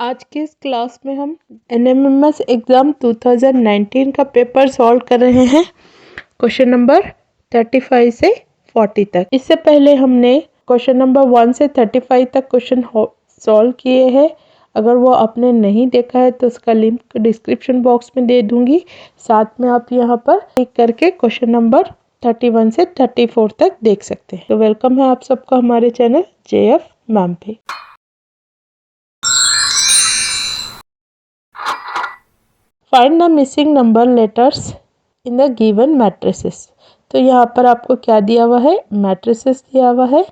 आज की इस क्लास में हम NMMS एग्ज़ाम 2019 का पेपर सॉल्व कर रहे हैं। क्वेश्चन नंबर 35 से 40 तक। इससे पहले हमने क्वेश्चन नंबर 1 से 35 तक क्वेश्चन सॉल्व किए हैं। अगर वो आपने नहीं देखा है तो उसका लिंक डिस्क्रिप्शन बॉक्स में दे दूंगी। साथ में आप यहाँ पर क्लिक करके क्वेश्चन नंबर 31 से 34 तक देख सकते हैं। तो वेलकम है आप सबका हमारे चैनल JF मैम पे। Find the missing number letters in the given matrices. तो यहाँ पर आपको क्या दिया हुआ है, मैट्रिसेस दिया हुआ है।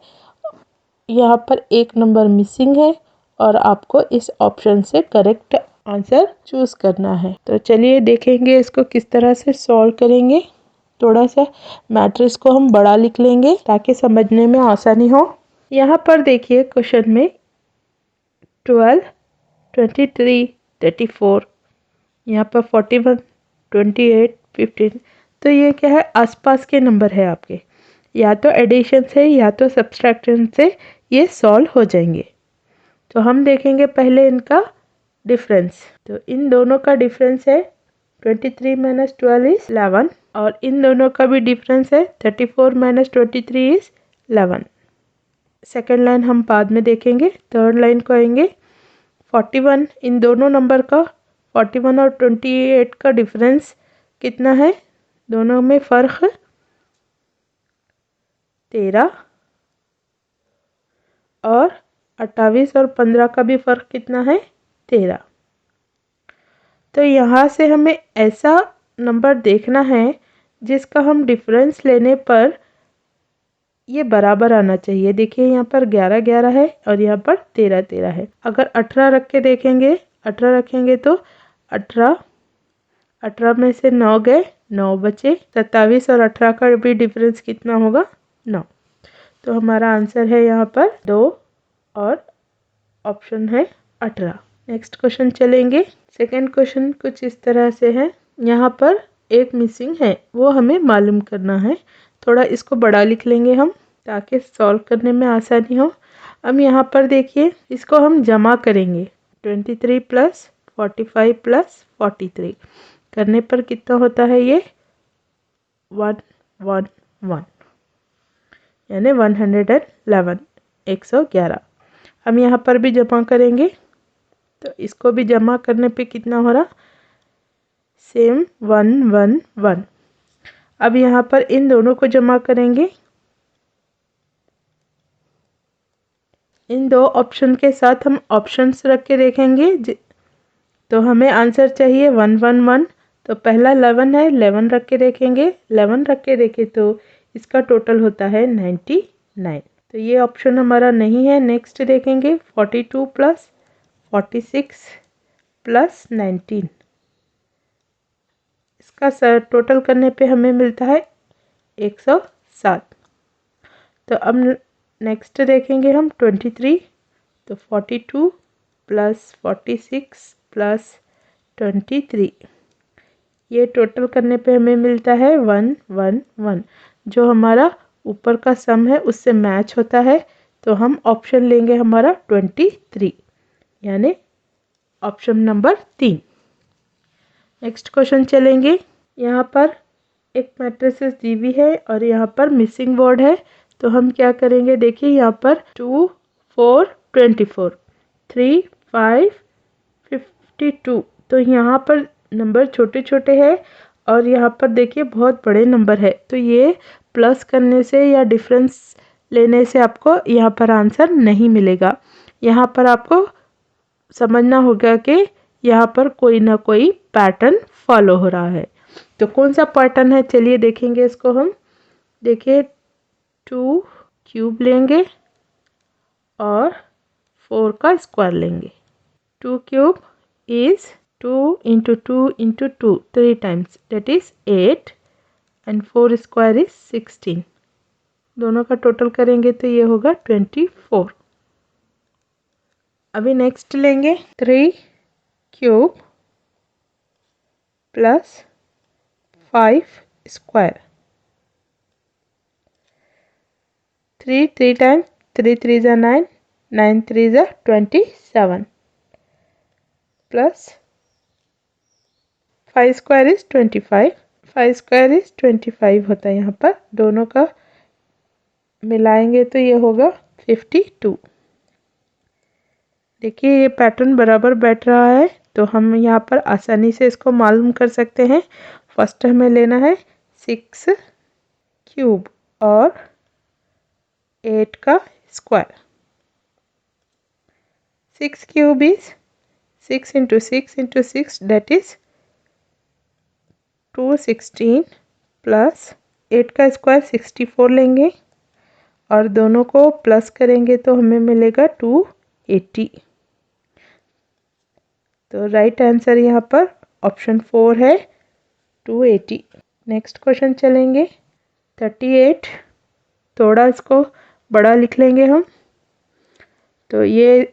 यहाँ पर एक नंबर मिसिंग है और आपको इस ऑप्शन से करेक्ट आंसर चूज करना है। तो चलिए देखेंगे इसको किस तरह से सॉल्व करेंगे। थोड़ा सा मैट्रिक्स को हम बड़ा लिख लेंगे ताकि समझने में आसानी हो। यहाँ पर देखिए क्वेश्चन में 12, 23, 34, यहाँ पर 41, 28, 15। तो ये क्या है, आसपास के नंबर है आपके। या तो एडिशन से या तो सब्सट्रैक्शन से ये सॉल्व हो जाएंगे। तो हम देखेंगे पहले इनका डिफरेंस। तो इन दोनों का डिफरेंस है 23 माइनस 12 इज 11 और इन दोनों का भी डिफरेंस है 34 माइनस 23 इज 11। सेकेंड लाइन हम बाद में देखेंगे। थर्ड लाइन को आएंगे 41। इन दोनों नंबर का 41 और 28 का डिफरेंस कितना है, दोनों में फ़र्क 13 और 28 और 15 का भी फ़र्क कितना है, 13। तो यहाँ से हमें ऐसा नंबर देखना है जिसका हम डिफरेंस लेने पर ये बराबर आना चाहिए। देखिए यहाँ पर 11 11 है और यहाँ पर 13 13 है। अगर 18 रख के देखेंगे, 18 रखेंगे तो 18 में से 9 गए, 9 बचे। 27 और 18 का भी डिफरेंस कितना होगा, 9। तो हमारा आंसर है यहाँ पर 2 और ऑप्शन है 18। नेक्स्ट क्वेश्चन चलेंगे। सेकेंड क्वेश्चन कुछ इस तरह से है। यहाँ पर एक मिसिंग है, वो हमें मालूम करना है। थोड़ा इसको बड़ा लिख लेंगे हम ताकि सॉल्व करने में आसानी हो। अब यहाँ पर देखिए इसको हम जमा करेंगे। 23 प्लस 45 प्लस 43 करने पर कितना होता है, ये 111 यानी 111, 111। हम यहाँ पर भी जमा करेंगे तो इसको भी जमा करने पे कितना हो रहा, सेम 111। अब यहाँ पर इन दोनों को जमा करेंगे। इन दो ऑप्शन के साथ हम ऑप्शंस रख के देखेंगे तो हमें आंसर चाहिए 111। तो पहला 11 है, 11 रख के देखेंगे। 11 रख के देखें तो इसका टोटल होता है 99। तो ये ऑप्शन हमारा नहीं है। नेक्स्ट देखेंगे 42 प्लस 46 प्लस 19, इसका टोटल करने पे हमें मिलता है 107। तो अब नेक्स्ट देखेंगे हम 23। तो 42 प्लस 46 प्लस 23, ये टोटल करने पे हमें मिलता है 111, जो हमारा ऊपर का सम है उससे मैच होता है। तो हम ऑप्शन लेंगे हमारा 23 यानी ऑप्शन नंबर 3। नेक्स्ट क्वेश्चन चलेंगे। यहाँ पर एक मैट्रिसेस दी हुई है और यहाँ पर मिसिंग वर्ड है। तो हम क्या करेंगे, देखिए यहाँ पर 2 4 24, 3 5 52। तो यहाँ पर नंबर छोटे छोटे हैं और यहाँ पर देखिए बहुत बड़े नंबर है। तो ये प्लस करने से या डिफरेंस लेने से आपको यहाँ पर आंसर नहीं मिलेगा। यहाँ पर आपको समझना होगा कि यहाँ पर कोई ना कोई पैटर्न फॉलो हो रहा है। तो कौन सा पैटर्न है, चलिए देखेंगे इसको हम। देखिए 2 क्यूब लेंगे और 4 का स्क्वायर लेंगे। 2 cube is 2 into 2 into 2, 3 times, that is 8, and 4 square is 16। दोनों का टोटल करेंगे तो ये होगा 24। अभी नेक्स्ट लेंगे 3 cube plus 5 square. 3 times 3 3 9, 9 3 27। Plus 5 square is 25, 5 square is 25 होता है। यहाँ पर दोनों का मिलाएंगे तो ये होगा 52। देखिए ये पैटर्न बराबर बैठ रहा है, तो हम यहाँ पर आसानी से इसको मालूम कर सकते हैं। फर्स्ट हमें लेना है 6 क्यूब और 8 का square. 6 cube is 6 into 6 into 6 that is 216 plus 8 का स्क्वायर 64 लेंगे और दोनों को प्लस करेंगे तो हमें मिलेगा 280। तो राइट आंसर यहाँ पर ऑप्शन 4 है 280। नेक्स्ट क्वेश्चन चलेंगे 38। थोड़ा इसको बड़ा लिख लेंगे हम। तो ये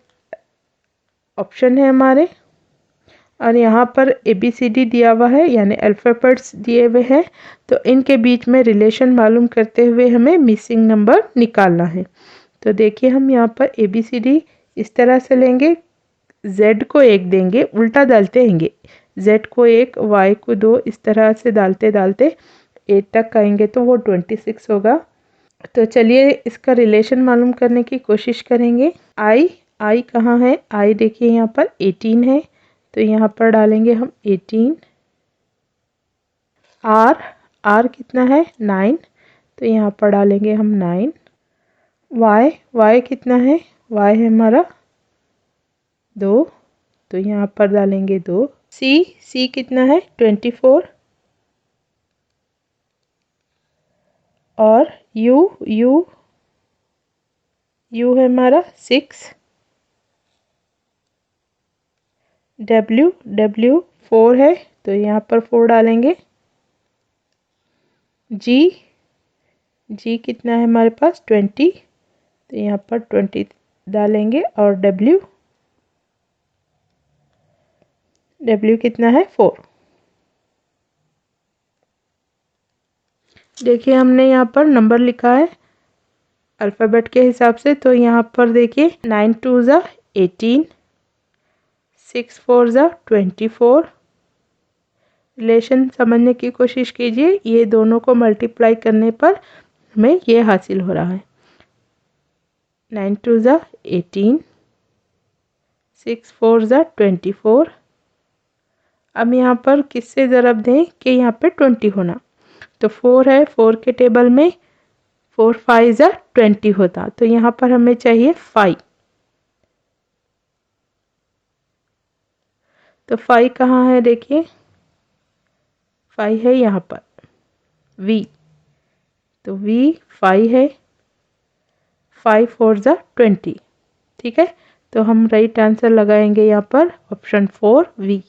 ऑप्शन है हमारे और यहाँ पर ABCD दिया हुआ है यानी अल्फ़ाबेट्स दिए हुए हैं। तो इनके बीच में रिलेशन मालूम करते हुए हमें मिसिंग नंबर निकालना है। तो देखिए हम यहाँ पर ABCD इस तरह से लेंगे, Z को 1 देंगे, उल्टा डालते रहेंगे, Z को 1 Y को 2 इस तरह से डालते डालते 8 तक आएंगे तो वो 26 होगा। तो चलिए इसका रिलेशन मालूम करने की कोशिश करेंगे। I कहाँ है? I देखिए यहाँ पर 18 है, तो यहाँ पर डालेंगे हम 18। R कितना है? 9, तो यहाँ पर डालेंगे हम 9। Y कितना है? Y है हमारा 2, तो यहाँ पर डालेंगे 2। C कितना है? 24। और U है हमारा 6। W 4 है, तो यहाँ पर 4 डालेंगे। G कितना है हमारे पास? 20, तो यहाँ पर 20 डालेंगे। और W कितना है? 4। देखिए हमने यहाँ पर नंबर लिखा है अल्फ़ाबेट के हिसाब से। तो यहाँ पर देखिए 9 2 ज़ा 18, 6 4 ज़ा 24। रिलेशन समझने की कोशिश कीजिए, ये दोनों को मल्टीप्लाई करने पर हमें ये हासिल हो रहा है। 9 2 ज़ा 18, 6 4 ज़ा 24। अब यहाँ पर किससे ज़रब दें कि यहाँ पे 20 होना, तो 4 है, 4 के टेबल में 4 5 ज़ा 20 होता, तो यहाँ पर हमें चाहिए 5। तो 5 कहाँ है? देखिए 5 है यहाँ पर V, तो V 5 है। 5 4 ज़ा 20, ठीक है। तो हम राइट आंसर लगाएंगे यहाँ पर ऑप्शन 4 V।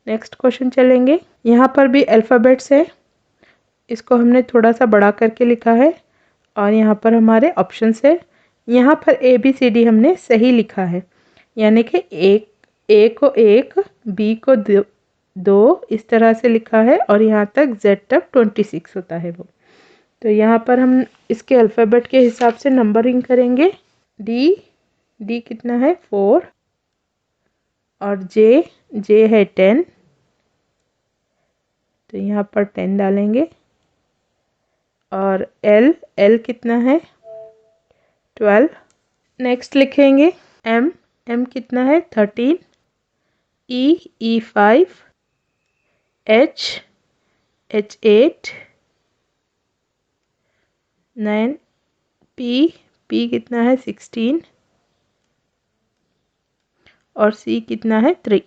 नेक्स्ट क्वेश्चन चलेंगे। यहाँ पर भी अल्फ़ाबेट्स है, इसको हमने थोड़ा सा बड़ा करके लिखा है और यहाँ पर हमारे ऑप्शंस है। यहाँ पर ABCD हमने सही लिखा है, यानी कि A को 1, B को 2 इस तरह से लिखा है और यहाँ तक Z तक 26 होता है वो। तो यहाँ पर हम इसके अल्फ़ाबेट के हिसाब से नंबरिंग करेंगे। D कितना है? 4। और J है 10, तो यहाँ पर 10 डालेंगे। और L कितना है? 12। नेक्स्ट लिखेंगे M कितना है? 13। E 5, H 8, 9। P कितना है? 16। और C कितना है? 3।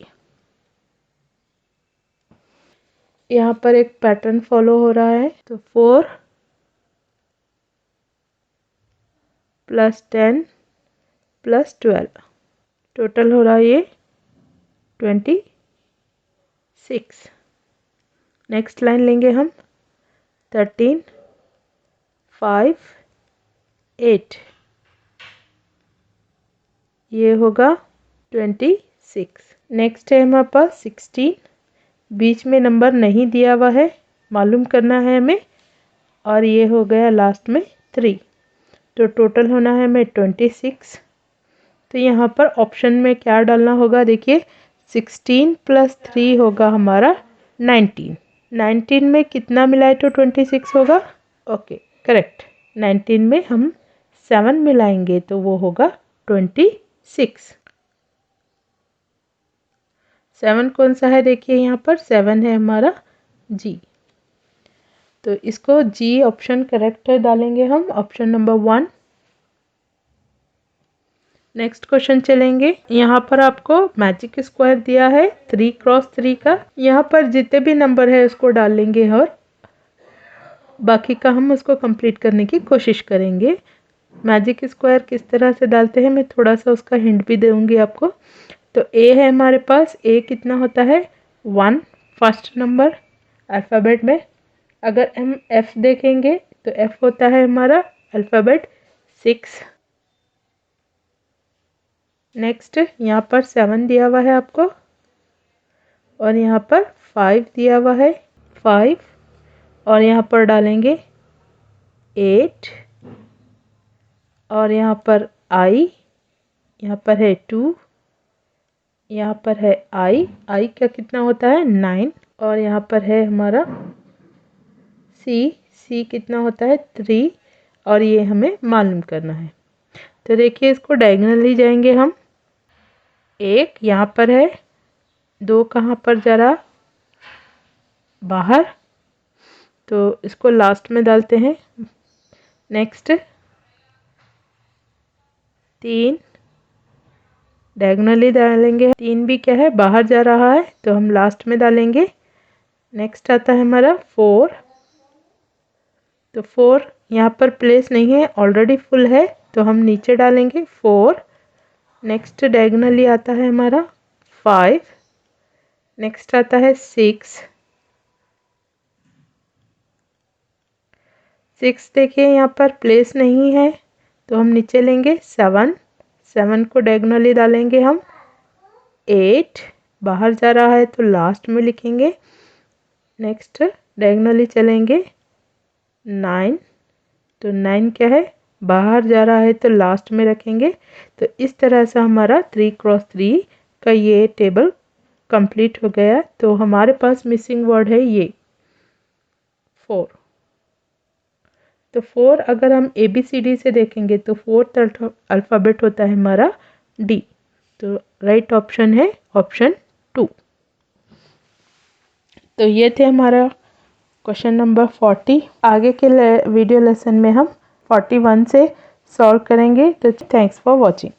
यहाँ पर एक पैटर्न फॉलो हो रहा है, तो 4 प्लस 10 प्लस 12 टोटल हो रहा है ये 26। नेक्स्ट लाइन लेंगे हम 13 5 8, ये होगा 26। नेक्स्ट है हमारे पास 16, बीच में नंबर नहीं दिया हुआ है, मालूम करना है हमें। और ये हो गया लास्ट में 3, तो टोटल होना है हमें 26। तो यहाँ पर ऑप्शन में क्या डालना होगा? देखिए 16 प्लस 3 होगा हमारा 19। 19 में कितना मिलाए तो 26 होगा? Okay correct. 19 में हम 7 मिलाएंगे तो वो होगा 26। 7 कौन सा है? देखिए यहाँ पर 7 है हमारा जी। तो इसको जी ऑप्शन करेक्ट डालेंगे हम, ऑप्शन नंबर 1। नेक्स्ट क्वेश्चन चलेंगे। यहाँ पर आपको मैजिक स्क्वायर दिया है 3 क्रॉस 3 का। यहाँ पर जितने भी नंबर है उसको डाल लेंगे और बाकी का हम उसको कंप्लीट करने की कोशिश करेंगे। मैजिक स्क्वायर किस तरह से डालते हैं मैं थोड़ा सा उसका हिंट भी दूंगी आपको। तो ए है हमारे पास, ए कितना होता है? 1 फर्स्ट नंबर अल्फ़ाबेट में। अगर हम एफ देखेंगे तो एफ होता है हमारा अल्फ़ाबेट 6। नेक्स्ट यहाँ पर 7 दिया हुआ है आपको और यहाँ पर 5 दिया हुआ है 5 और यहाँ पर डालेंगे 8 और यहाँ पर आई, यहाँ पर है 2, यहाँ पर है आई का कितना होता है 9 और यहाँ पर है हमारा सी कितना होता है 3 और ये हमें मालूम करना है। तो देखिए इसको डायगोनली जाएंगे हम। 1 यहाँ पर है, 2 कहाँ पर जा रहा? बाहर, तो इसको लास्ट में डालते हैं। नेक्स्ट 3 डायगोनली डालेंगे। 3 भी क्या है? बाहर जा रहा है तो हम लास्ट में डालेंगे। नेक्स्ट आता है हमारा 4। तो 4 यहाँ पर प्लेस नहीं है, ऑलरेडी फुल है तो हम नीचे डालेंगे 4। नेक्स्ट डायगोनली आता है हमारा 5। नेक्स्ट आता है 6। 6 देखिए यहाँ पर प्लेस नहीं है तो हम नीचे लेंगे 7। 7 को डायगोनली डालेंगे हम। 8 बाहर जा रहा है तो लास्ट में लिखेंगे। नेक्स्ट डायगोनली चलेंगे 9। तो 9 क्या है? बाहर जा रहा है तो लास्ट में रखेंगे। तो इस तरह से हमारा 3 क्रॉस 3 का ये टेबल कंप्लीट हो गया। तो हमारे पास मिसिंग वर्ड है ये 4। तो 4 अगर हम ABCD से देखेंगे तो 4th अल्फ़ाबेट होता है हमारा डी। तो राइट ऑप्शन है ऑप्शन 2। तो ये थे हमारा क्वेश्चन नंबर 40। आगे के वीडियो लेसन में हम 41 से सॉल्व करेंगे। तो थैंक्स फॉर वॉचिंग।